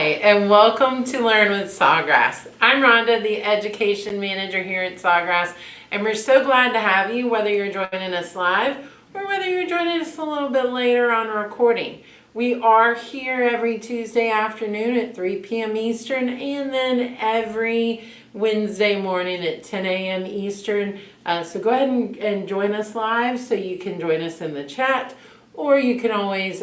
And welcome to Learn with Sawgrass. I'm Rhonda, the Education Manager here at Sawgrass, and we're so glad to have you, whether you're joining us live or whether you're joining us a little bit later on recording. We are here every Tuesday afternoon at 3 p.m. Eastern, and then every Wednesday morning at 10 a.m. Eastern. So go ahead and join us live so you can join us in the chat. Or you can always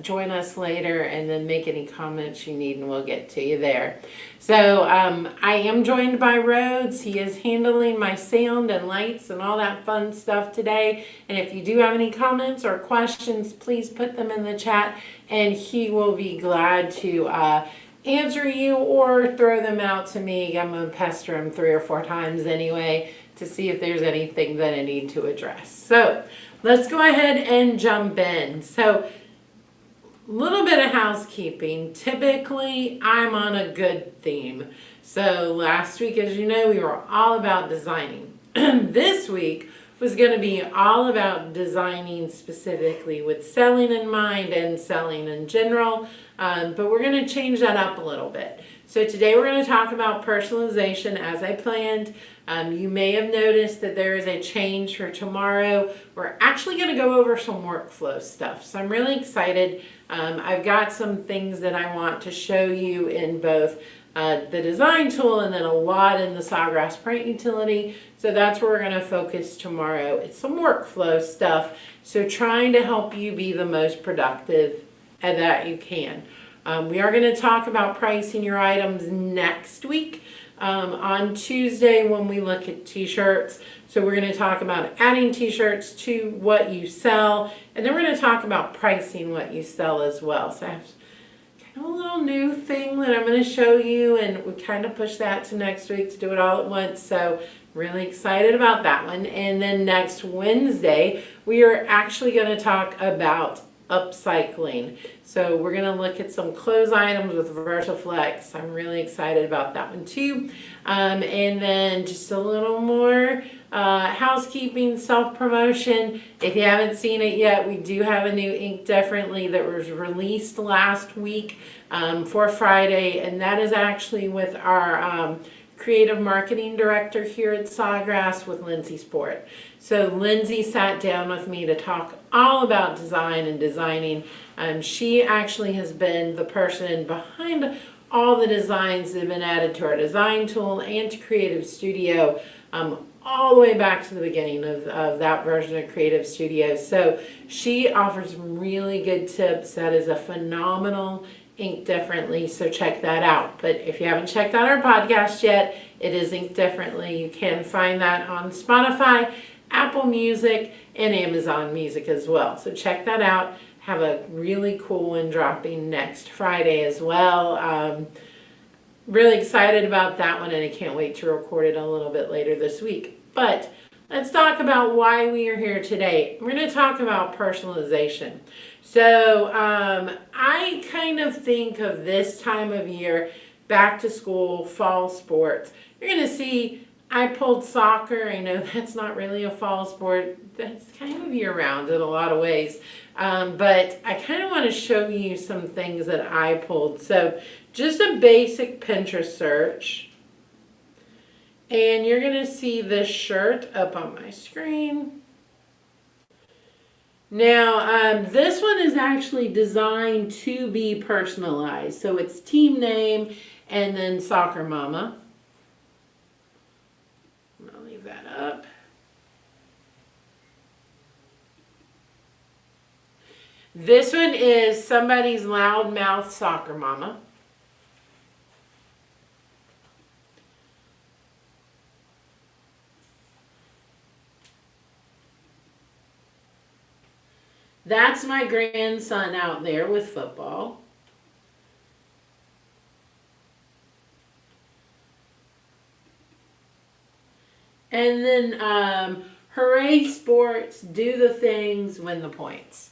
join us later and then make any comments you need and we'll get to you there. So I am joined by Rhodes. He is handling my sound and lights and all that fun stuff today. And if you do have any comments or questions, please put them in the chat and he will be glad to answer you or throw them out to me. I'm going to pester him 3 or 4 times anyway to see if there's anything that I need to address. So let's go ahead and jump in. So, a little bit of housekeeping. Typically, I'm on a good theme. So, last week, as you know, we were all about designing. This week was going to be all about designing specifically with selling in mind and selling in general. But we're going to change that up a little bit. So today we're going to talk about personalization as I planned. You may have noticed that there is a change for tomorrow. We're actually going to go over some workflow stuff. So I'm really excited. I've got some things that I want to show you in both the design tool and then a lot in the Sawgrass print utility. So that's where we're going to focus tomorrow. It's some workflow stuff. So trying to help you be the most productive that you can. We are going to talk about pricing your items next week on Tuesday when we look at t-shirts. So we're going to talk about adding t-shirts to what you sell, and then we're going to talk about pricing what you sell as well. So I have kind of a little new thing that I'm going to show you, and we kind of push that to next week to do it all at once. So really excited about that one. And then next Wednesday, we are actually going to talk about upcycling. So we're going to look at some clothes items with VersaFlex. I'm really excited about that one too. And then just a little more housekeeping, self-promotion. If you haven't seen it yet, we do have a new Ink Differently that was released last week for Friday, and that is actually with our creative marketing director here at Sawgrass with Lindsay Sport. So Lindsay sat down with me to talk all about design and designing. She actually has been the person behind all the designs that have been added to our design tool and to Creative Studio, all the way back to the beginning of that version of Creative Studio. So she offers some really good tips. That is a phenomenal Ink Differently, so check that out. But if you haven't checked out our podcast yet, it is Ink Differently. You can find that on Spotify, Apple Music, and Amazon Music as well. So check that out. Have a really cool one dropping next Friday as well. Really excited about that one, and I can't wait to record it a little bit later this week. But let's talk about why we are here today. We're going to talk about personalization. So I kind of think of this time of year, back to school, fall sports. You're going to see I pulled soccer. I know that's not really a fall sport. That's kind of year-round in a lot of ways. But I kind of want to show you some things that I pulled. So just a basic Pinterest search. And you're going to see this shirt up on my screen. Now, this one is actually designed to be personalized. So it's team name and then soccer mama. I'll leave that up. This one is somebody's loudmouth soccer mama. That's my grandson out there with football. And then hooray sports, do the things, win the points.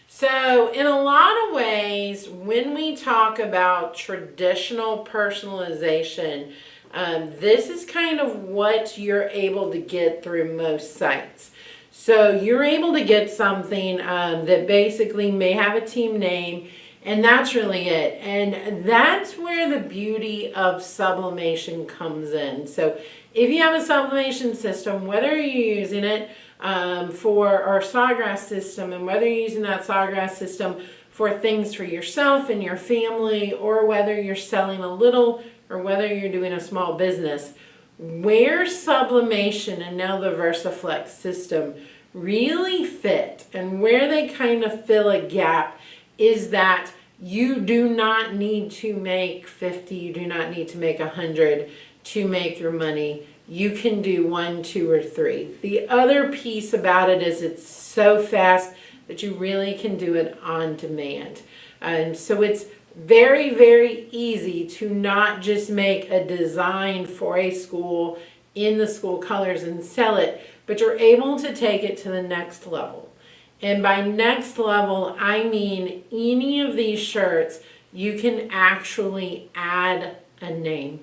So in a lot of ways, when we talk about traditional personalization, this is kind of what you're able to get through most sites. So you're able to get something that basically may have a team name And that's really it. And that's where the beauty of sublimation comes in. So if you have a sublimation system, whether you're using it for our Sawgrass system, and whether you're using that Sawgrass system for things for yourself and your family, or whether you're selling a little, or whether you're doing a small business, where sublimation and now the VersaFlex system really fit, and where they kind of fill a gap, is that you do not need to make 50, you do not need to make 100 to make your money. You can do 1, 2, or 3. The other piece about it is it's so fast that you really can do it on demand. And so it's very, very easy to not just make a design for a school in the school colors and sell it, but you're able to take it to the next level. And by next level, I mean any of these shirts, you can actually add a name.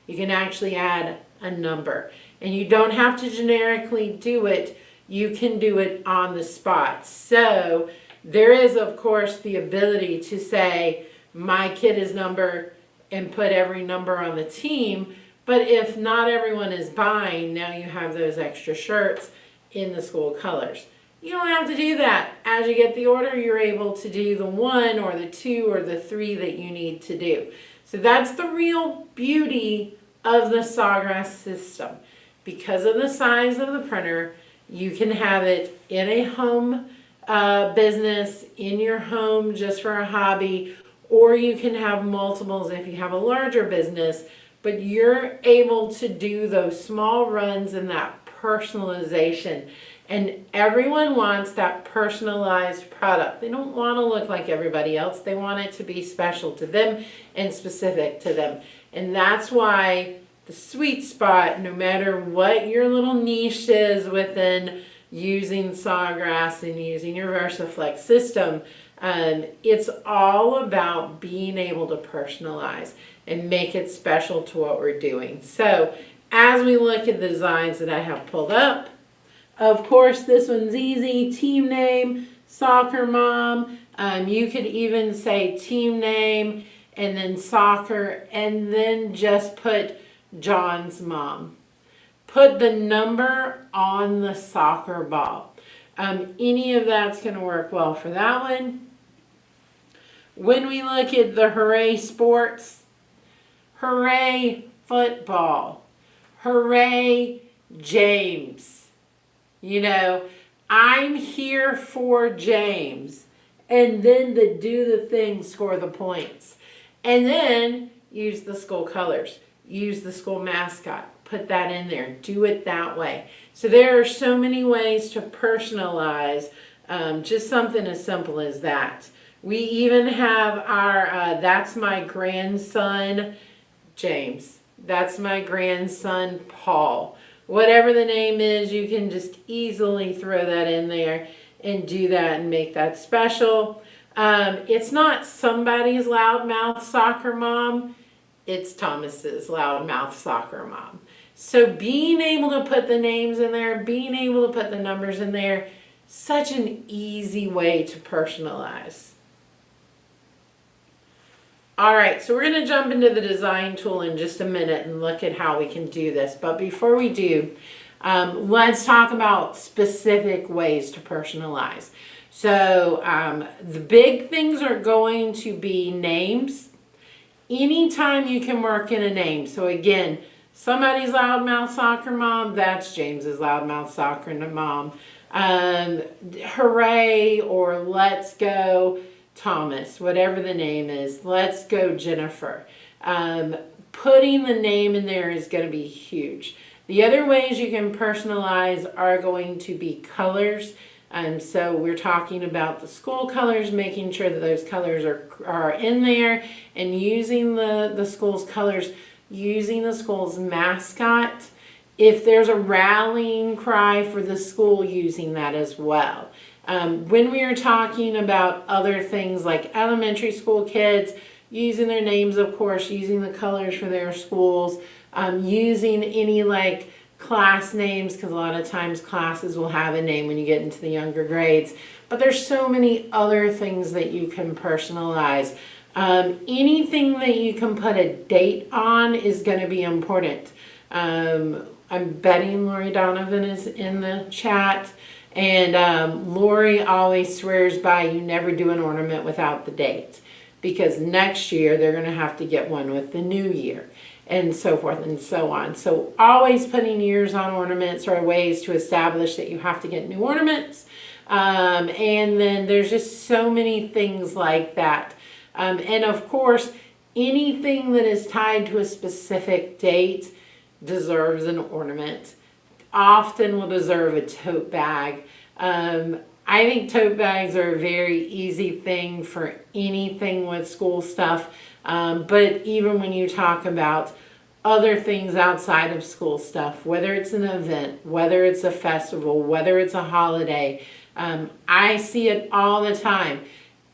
You can actually add a number. And you don't have to generically do it. You can do it on the spot. So there is, of course, the ability to say, my kid is number, and put every number on the team. But if not everyone is buying, now you have those extra shirts in the school colors. You don't have to do that. As you get the order, you're able to do the 1 or the 2 or the 3 that you need to do. So that's the real beauty of the Sawgrass system. Because of the size of the printer, you can have it in a home business, in your home just for a hobby, or you can have multiples if you have a larger business, but you're able to do those small runs and that personalization. And everyone wants that personalized product. They don't want to look like everybody else. They want it to be special to them and specific to them. And that's why the sweet spot, no matter what your little niche is within using Sawgrass and using your VersaFlex system, it's all about being able to personalize and make it special to what we're doing. So as we look at the designs that I have pulled up, of course, this one's easy. Team name, soccer mom. You could even say team name and then soccer, and then just put John's mom. Put the number on the soccer ball. Any of that's going to work well for that one. When we look at the hooray sports, hooray football, hooray James. You know, I'm here for James. And then the do the thing, score the points. And then use the school colors. Use the school mascot. Put that in there. Do it that way. So there are so many ways to personalize just something as simple as that. We even have our, that's my grandson, James. That's my grandson, Paul. Whatever the name is, you can just easily throw that in there and do that and make that special. It's not somebody's loudmouth soccer mom. It's Thomas's loudmouth soccer mom. So being able to put the names in there, being able to put the numbers in there, such an easy way to personalize. All right, so we're going to jump into the design tool in just a minute and look at how we can do this. But before we do, let's talk about specific ways to personalize. So the big things are going to be names. Anytime you can work in a name. So again, somebody's loudmouth soccer mom, that's James's loudmouth soccer mom. Hooray or let's go Thomas, whatever the name is. Let's go Jennifer. Putting the name in there is going to be huge. The other ways you can personalize are going to be colors. So we're talking about the school colors, making sure that those colors are in there, and using the school's colors, using the school's mascot. If there's a rallying cry for the school, using that as well. When we are talking about other things like elementary school kids, using their names, of course, using the colors for their schools, using any like class names, because a lot of times classes will have a name when you get into the younger grades. But there's so many other things that you can personalize. Anything that you can put a date on is going to be important. I'm betting Lori Donovan is in the chat. And Lori always swears by you never do an ornament without the date. Because next year they're going to have to get one with the new year. And so forth and so on. So always putting years on ornaments are ways to establish that you have to get new ornaments. And then there's just so many things like that. And of course, anything that is tied to a specific date deserves an ornament. Often will deserve a tote bag. I think tote bags are a very easy thing for anything with school stuff. But even when you talk about other things outside of school stuff, whether it's an event, whether it's a festival, whether it's a holiday, I see it all the time.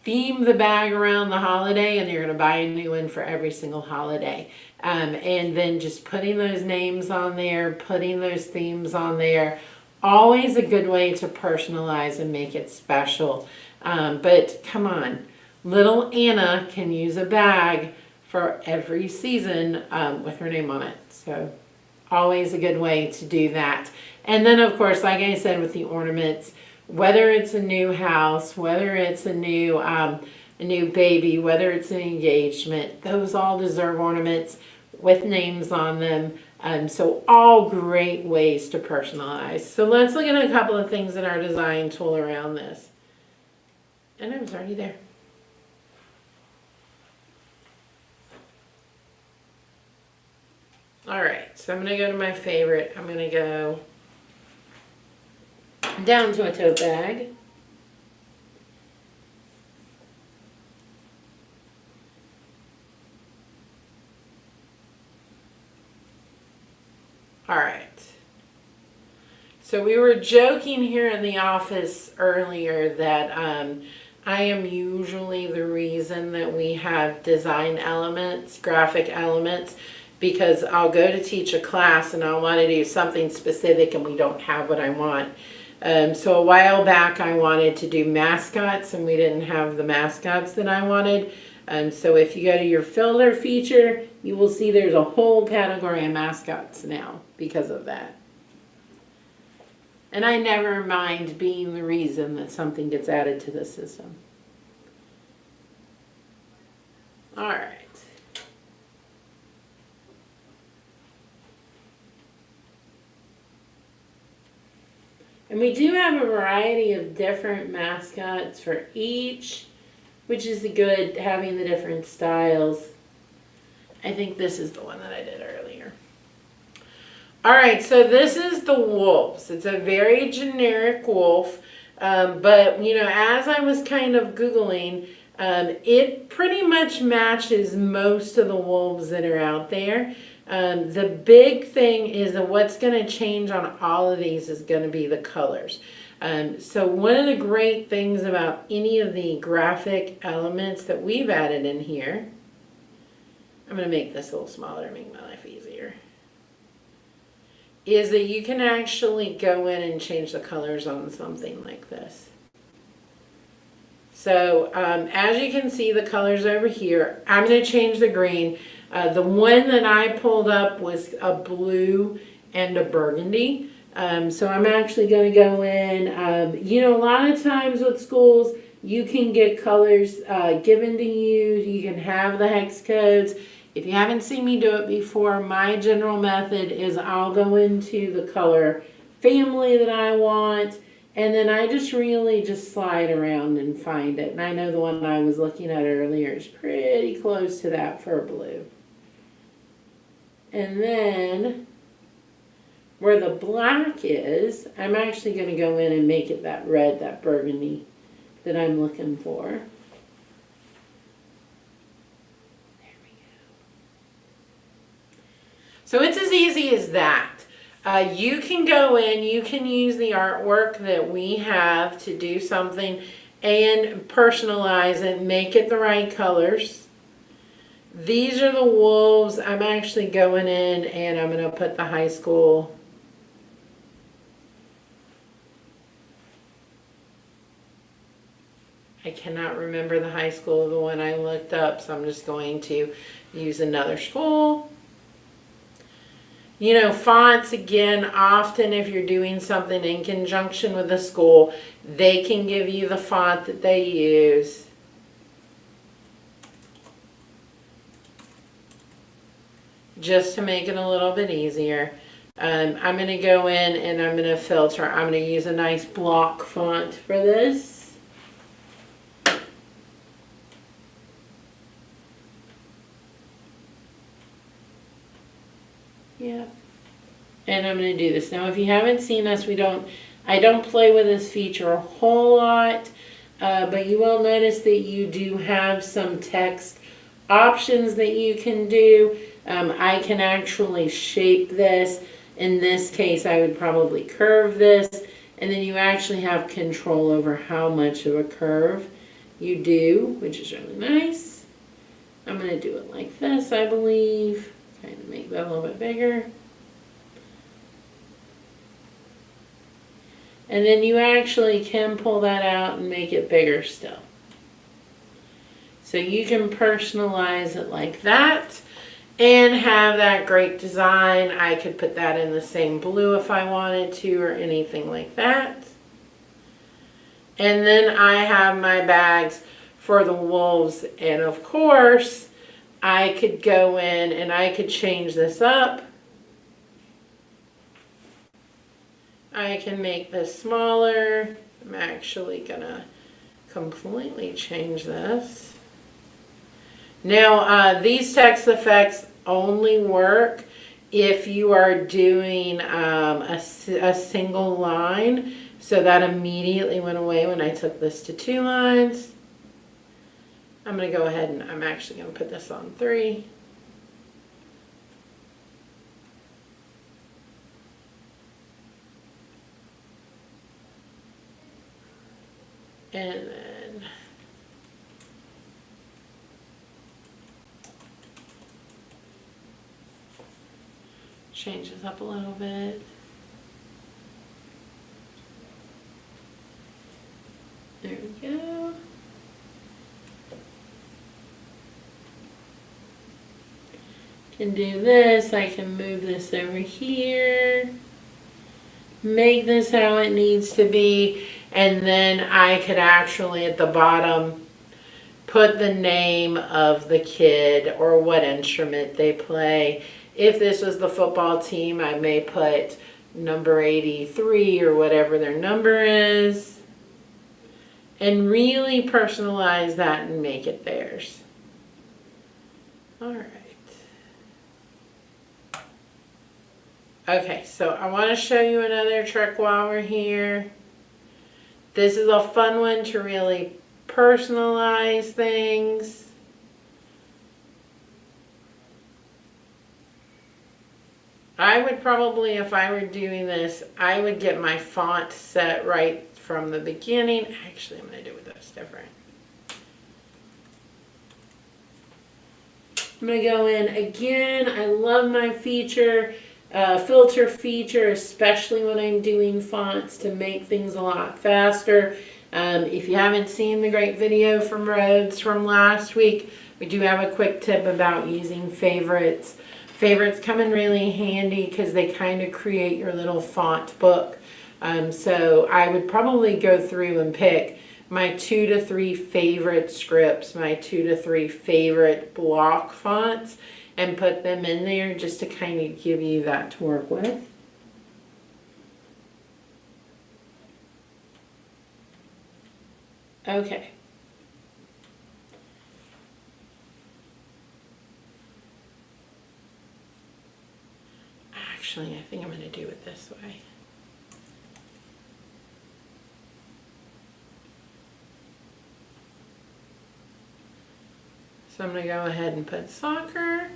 Theme the bag around the holiday and you're going to buy a new one for every single holiday. And then just putting those names on there, putting those themes on there, always a good way to personalize and make it special. But come on, little Anna can use a bag for every season with her name on it. So always a good way to do that. And then of course, like I said, with the ornaments, whether it's a new house, whether it's a new baby, whether it's an engagement, those all deserve ornaments with names on them. So all great ways to personalize. So let's look at a couple of things in our design tool around this. And I was already there. All right, so I'm going to go to my favorite. I'm going to go down to a tote bag. All right. So we were joking here in the office earlier that I am usually the reason that we have design elements, graphic elements, because I'll go to teach a class and I'll want to do something specific and we don't have what I want. So a while back I wanted to do mascots and we didn't have the mascots that I wanted. So if you go to your filter feature, you will see there's a whole category of mascots now because of that. And I never mind being the reason that something gets added to the system. All right. And we do have a variety of different mascots for each, which is good, having the different styles. I think this is the one that I did earlier. All right, so this is the wolves. It's a very generic wolf, but you know, as I was kind of Googling, it pretty much matches most of the wolves that are out there. The big thing is that what's going to change on all of these is going to be the colors. So one of the great things about any of the graphic elements that we've added in here, I'm going to make this a little smaller to make my life easier, is that you can actually go in and change the colors on something like this. So as you can see, the colors over here, I'm going to change the green. The one that I pulled up was a blue and a burgundy. So I'm actually going to go in. You know, a lot of times with schools, you can get colors given to you. You can have the hex codes. If you haven't seen me do it before, my general method is I'll go into the color family that I want, and then I just really just slide around and find it. And I know the one I was looking at earlier is pretty close to that for blue. And then where the black is, I'm actually going to go in and make it that red, that burgundy that I'm looking for. There we go. So it's as easy as that. You can go in, you can use the artwork that we have to do something and personalize it, make it the right colors. These are the wolves. I'm actually going in and I'm going to put the high school I cannot remember the high school of the one I looked up, so I'm just going to use another school. You know, fonts, again, often if you're doing something in conjunction with a school, they can give you the font that they use. Just to make it a little bit easier. I'm going to go in and I'm going to filter. I'm going to use a nice block font for this. Yeah. And I'm going to do this. Now, if you haven't seen us, I don't play with this feature a whole lot, but you will notice that you do have some text options that you can do. I can actually shape this. In this case, I would probably curve this, and then you actually have control over how much of a curve you do, which is really nice. I'm going to do it like this, I believe. Kind of make that a little bit bigger. And then you actually can pull that out and make it bigger still. So you can personalize it like that and have that great design. I could put that in the same blue if I wanted to, or anything like that. And then I have my bags for the wolves, and of course I could go in and I could change this up. I can make this smaller. I'm actually gonna completely change this. Now, these text effects only work if you are doing a single line. So that immediately went away when I took this to 2 lines. I'm going to go ahead and I'm actually going to put this on 3. And then change this up a little bit. There we go. Can do this. I can move this over here. Make this how it needs to be. And then I could actually at the bottom put the name of the kid or what instrument they play. If this was the football team, I may put number 83 or whatever their number is. And really personalize that and make it theirs. All right. Okay, so I want to show you another trick while we're here. This is a fun one to really personalize things. I would probably, if I were doing this, I would get my font set right from the beginning. Actually, I'm going to do it this different. I'm going to go in again. I love my filter feature, especially when I'm doing fonts to make things a lot faster. If you haven't seen the great video from Rhodes from last week, we do have a quick tip about using favorites. Favorites come in really handy because they kind of create your little font book. So I would probably go through and pick my 2 to 3 favorite scripts, my 2 to 3 favorite block fonts, and put them in there just to kind of give you that to work with. Okay. Actually, I think I'm going to do it this way. So I'm going to go ahead and put soccer.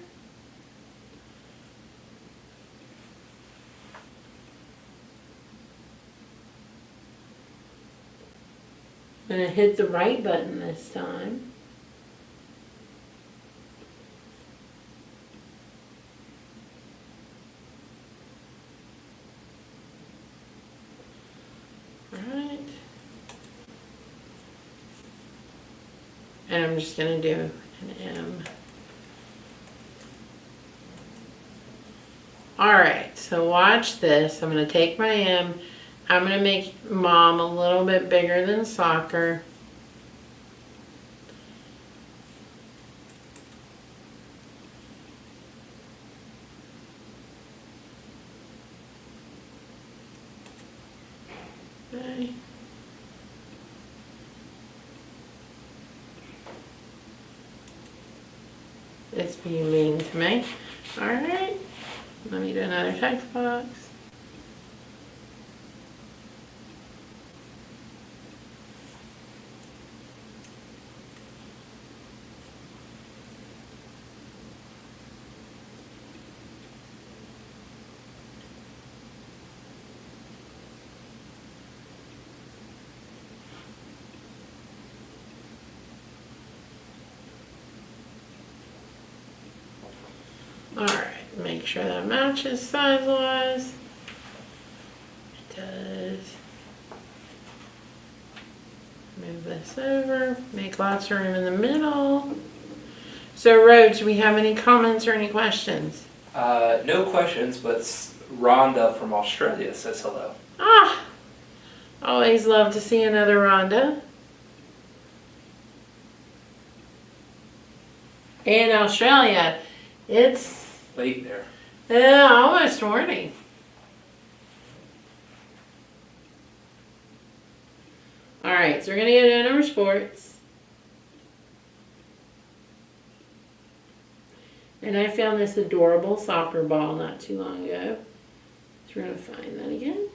I'm going to hit the right button this time. All right. And I'm just going to do an M. Alright, so watch this. I'm going to take my M. I'm going to make mom a little bit bigger than soccer. Okay. It's being mean to me. Alright. Let me do another text box. Alright, make sure that matches size-wise. It does. Move this over, make lots of room in the middle. So Rhodes, do we have any comments or any questions? No questions, but Rhonda from Australia says hello. Ah, always love to see another Rhonda. And Australia, it's Late there. almost morning. Alright, so we're going to get into our sports. And I found this adorable soccer ball not too long ago. So we're going to find that again.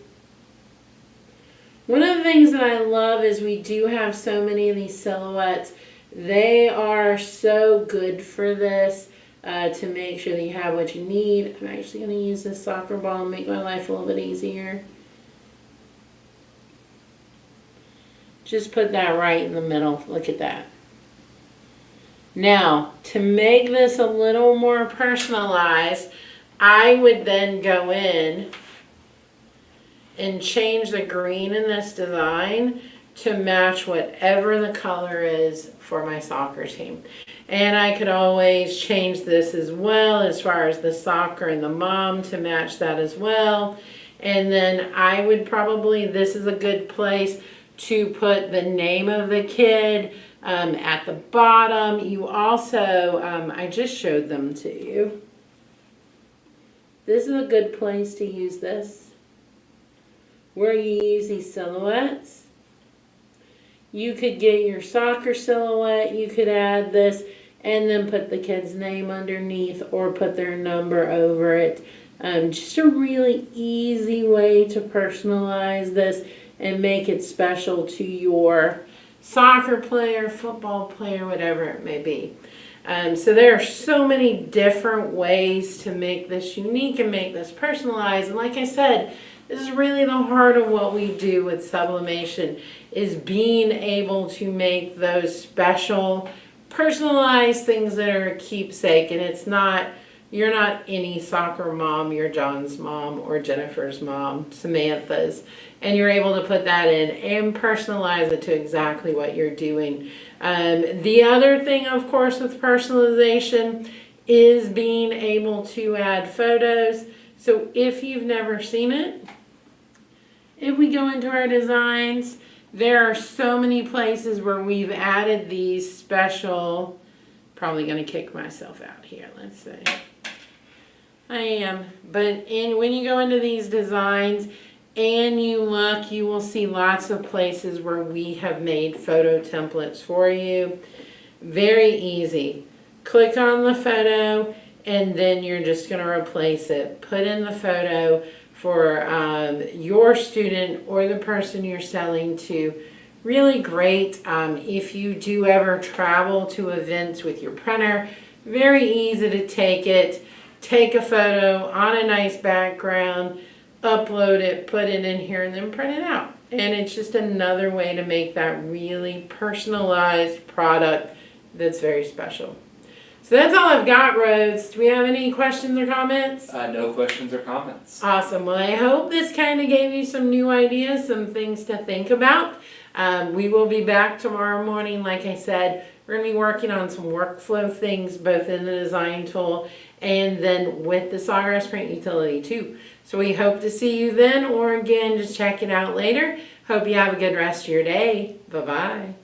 One of the things that I love is we do have so many of these silhouettes. They are so good for this. To make sure that you have what you need. I'm actually going to use this soccer ball and make my life a little bit easier. Just put that right in the middle. Look at that. Now, to make this a little more personalized, I would then go in and change the green in this design to match whatever the color is for my soccer team. And I could always change this as well as far as the soccer and the mom to match that as well. And then I would probably, this is a good place to put the name of the kid at the bottom. You also, I just showed them to you. This is a good place to use this, where you use these silhouettes. You could get your soccer silhouette, you could add this, and then put the kid's name underneath or put their number over it. Just a really easy way to personalize this and make it special to your soccer player, football player, whatever it may be. So there are so many different ways to make this unique and make this personalized. And like I said, this is really the heart of what we do with sublimation, is being able to make those special, personalized things that are a keepsake. And it's not, you're not any soccer mom, you're John's mom or Jennifer's mom, Samantha's. And you're able to put that in and personalize it to exactly what you're doing. The other thing, of course, with personalization is being able to add photos. So if you've never seen it, if we go into our designs, there are so many places where we've added these special, probably going to kick myself out here, let's see. I am, but when you go into these designs and you look, you will see lots of places where we have made photo templates for you. Very easy. Click on the photo and then you're just going to replace it. Put in the photo for your student or the person you're selling to. Really great if you do ever travel to events with your printer. Very easy to take it, take a photo on a nice background, upload it, put it in here, and then print it out. And it's just another way to make that really personalized product that's very special. So that's all I've got, Rhodes. Do we have any questions or comments? No questions or comments. Awesome. Well, I hope this kind of gave you some new ideas, some things to think about. We will be back tomorrow morning, like I said, We're going to be working on some workflow things both in the design tool and then with the Sawgrass print utility too. So we hope to see you then, or again, just check it out later. Hope you have a good rest of your day. Bye-bye.